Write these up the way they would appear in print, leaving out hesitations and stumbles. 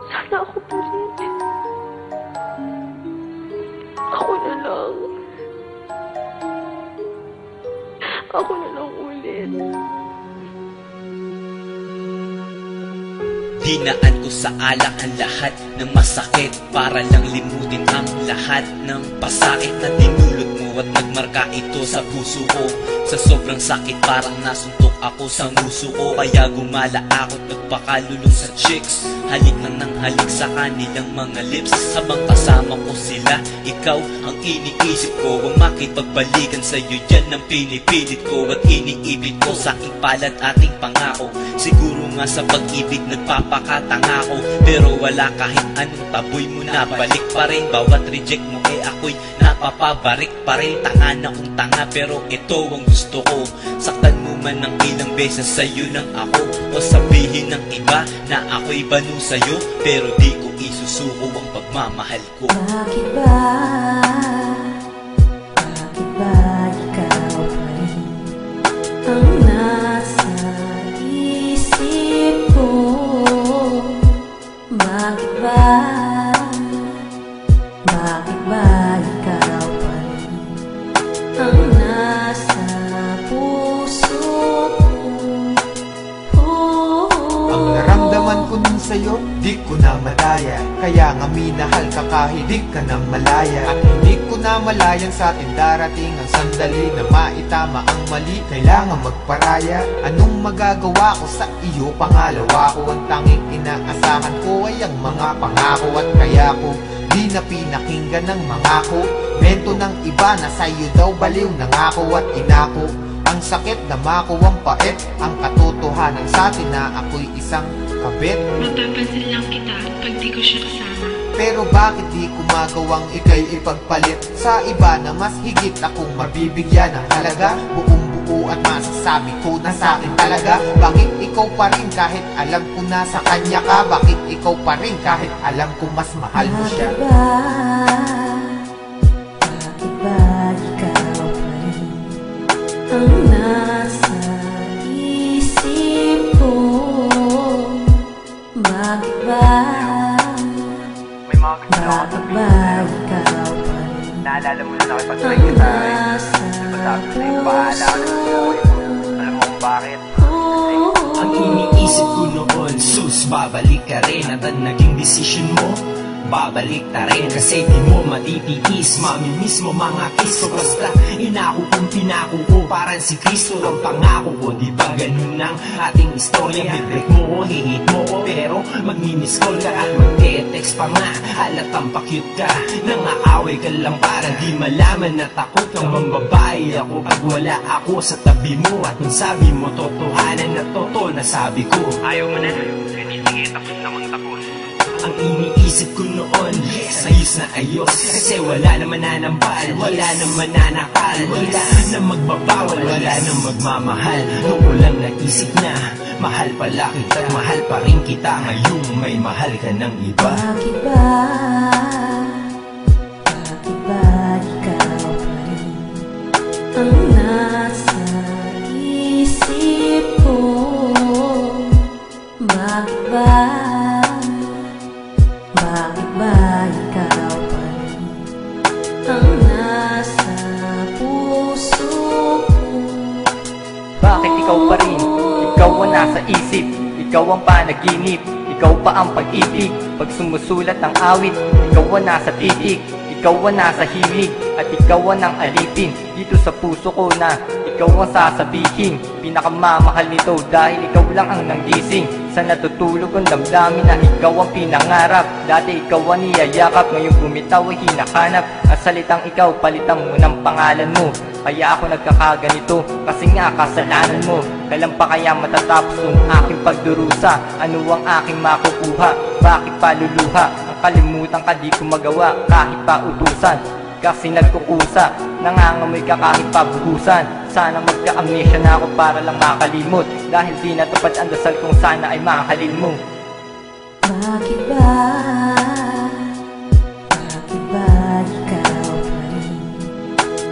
Sana ako pa rin. Ako na lang. Ako na lang ulit. Dinaan ko sa alak ang lahat ng masakit para lang limutin ang lahat ng pasakit na dinulot mo at nagmarka ito sa puso ko. Sa sobrang sakit parang nasuntok ako sa nguso ko, kaya gumala ako at nagpakalulong sa chicks. Halik lang ng halik sa kanilang mga lips. Habang kasama ko sila, ikaw ang iniisip ko. Ang makipagbalikan sa'yo dyan ang pinipilit ko. At iniibig ko sa aking palad ating pangako. Siguro nga sa pag-ibig nagpapakatanga ko, pero wala kahit anong taboy mo na balik pa rin. Bawat reject mo ako'y napapabarik pa rin. Tanga na kung tanga, pero ito ang gusto ko. Saktan mo man ng ilang beses, sa'yo lang ako. O sabihin ng iba na ako'y banu sa'yo, pero di ko isusuko ang pagmamahal ko. Bakit ba? Bakit ba ikaw pa rin ang nasa isip ko? Bakit ba? Bakit ba ikaw pa rin ang nasa puso ko? Ang naramdaman ko nun sa'yo, di ko na malaya. Kaya nga minahal ka kahit di ka na malaya. At hindi ko na malayan sa atin darating ang sandali na maitama ang mali, kailangan magparaya. Anong magagawa ko sa iyo, pangalawa ko? Ang tanging inaasahan ko ay ang mga pangako. At kaya ko di na pinakinggan ng mga ko. Mento ng iba na sa'yo daw baliw na ngako at inako. Ang sakit na makuwang pait, ang katotohanan sa atin na ako'y isang kabit. Mapapansin lang kita pag di ko siya kasama. Pero bakit di ko magawang ika'y ipagpalit sa iba na mas higit akong mabibigyan ng halaga? Buong buo at masasabi ko na sa akin talaga. Bakit ikaw pa rin kahit alam ko na sa kanya ka? Bakit ikaw pa rin kahit alam ko mas mahal mo siya? Bakit ba? Bakit ba ikaw pa rin ang nasa isip ko? Bakit ba? Bakit ba ikaw pa rin Naalala mo na nakipag-try ang kita nasa Sabi na yung bahala ka na sa buhay mo. Alam mo kung bakit? Ang iniisip ko noon, sus, babalik ka rin. At ang naging desisyon mo, babalik ta rin. Kasi di mo matitiis, mamimiss mo mga kiss ko. Basta inako kong pinako ko, parang si Kristo ang pangako ko. Di ba ganun ang ating istorya? Bibreak mo ko, hihit mo ko, pero magmimiss call ka at magte-text pa nga. Halatang pa-cute ka, nangaaway ka lang para di malaman na takot kang mambabae ako. Pag wala ako sa tabi mo at kung sabi mo totohanan na totoo na sabi ko. Ayaw mo na. Sige, tapos namang tapos. Ang iniisip ko noon, ayos na ayos. Kasi wala naman nanambal, wala naman nanakal, wala na magbabawal, wala na magmamahal. Noong ko lang naisip na mahal pala kita, mahal pa rin kita. Ngayong may mahal ka ng iba. Bakit ba? Bakit ba ikaw pa rin ang nasa isip ko? Bakit ba? Bakit ba ikaw pa rin ang nasa puso ko? Bakit ikaw pa rin? Ikaw ang nasa isip, ikaw ang panaginip, ikaw pa ang pag-ibig. Pag sumusulat ng awit, ikaw ang nasa titik, ikaw ang nasa himig, at ikaw ang nang alipin dito sa puso ko na ikaw ang sasabihin. Pinakamamahal nito dahil ikaw lang ang nanggising sa natutulog kong damdamin na ikaw ang pinangarap. Dati ikaw ang niyayakap, ngayon bumitaw ay hinahanap. Ang salitang ikaw, palitan mo ng pangalan mo. Kaya ako nagkakaganito, kasi nga kasalanan mo. Kailan pa kaya matatapos ang aking pagdurusa? Ano ang aking makukuha? Bakit paluluha? Ang kalimutan ka di ko magawa kahit pa utusan. Kasi nagkukusa, nangangamoy ka kahit pabuhusan. Sana magka-amnesia na ako para lang makalimot, dahil di natupad ang dasal kung sana ay mahalin mo. Bakit ba? Bakit ba ikaw pa rin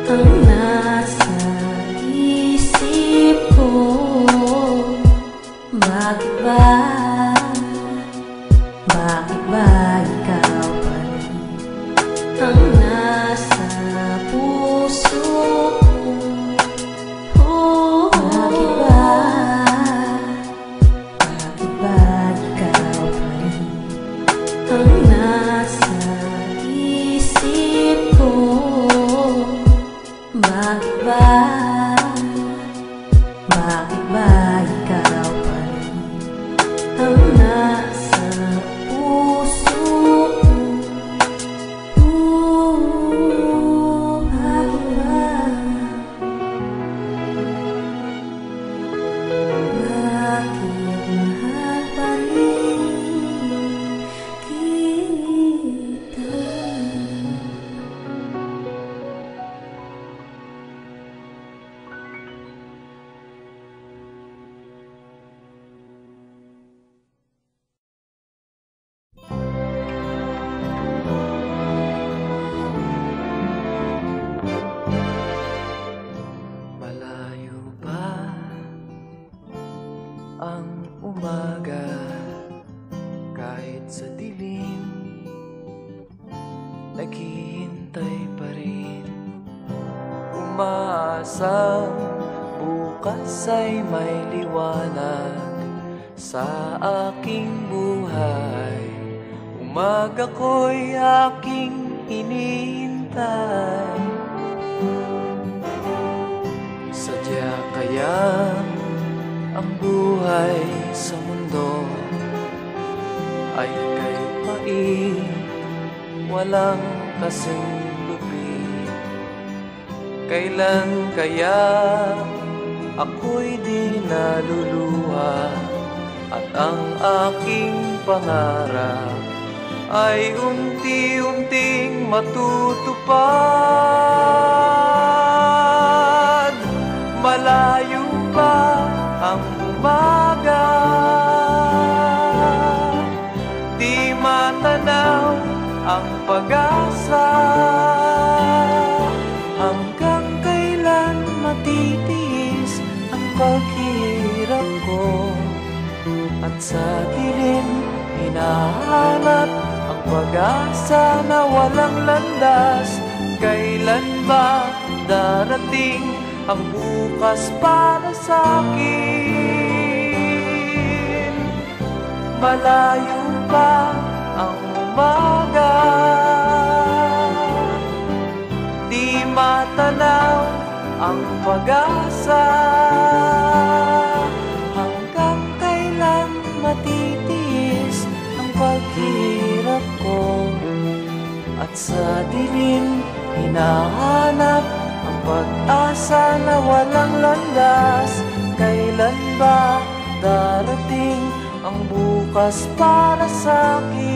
ang nasa isip ko? Bakit ba? ang nasa puso mo. Bakit ba? Bakit mahal pa rin kita? Malayo ba ang umaga kahit sa dilim, naghihintay pa rin, umaasang bukas ay may liwanag sa aking buhay. Umaga ko'y aking hinihintay. Sadya kaya ang buhay sa mundo ay kay pait, walang kasing lupit. Kailan kaya ako'y di naluluha at ang aking pangarap ay unti-unting matutupad? Malayo pa ang umaga, di matanaw ang pag-asa. Hanggang kailan matitiis ang paghihirap ko, at sa dilim hinahanap ang pag-asa na walang landas. Kailan ba darating ang bukas para sa'kin? Malayo pa ang umaga, di matanaw ang pag-asa. Hanggang kailan matitiis ang paghirap ko, at sa dilim hinahanap ang pag-asa na walang landas. Kailan ba darating ang bukas para sa'kin?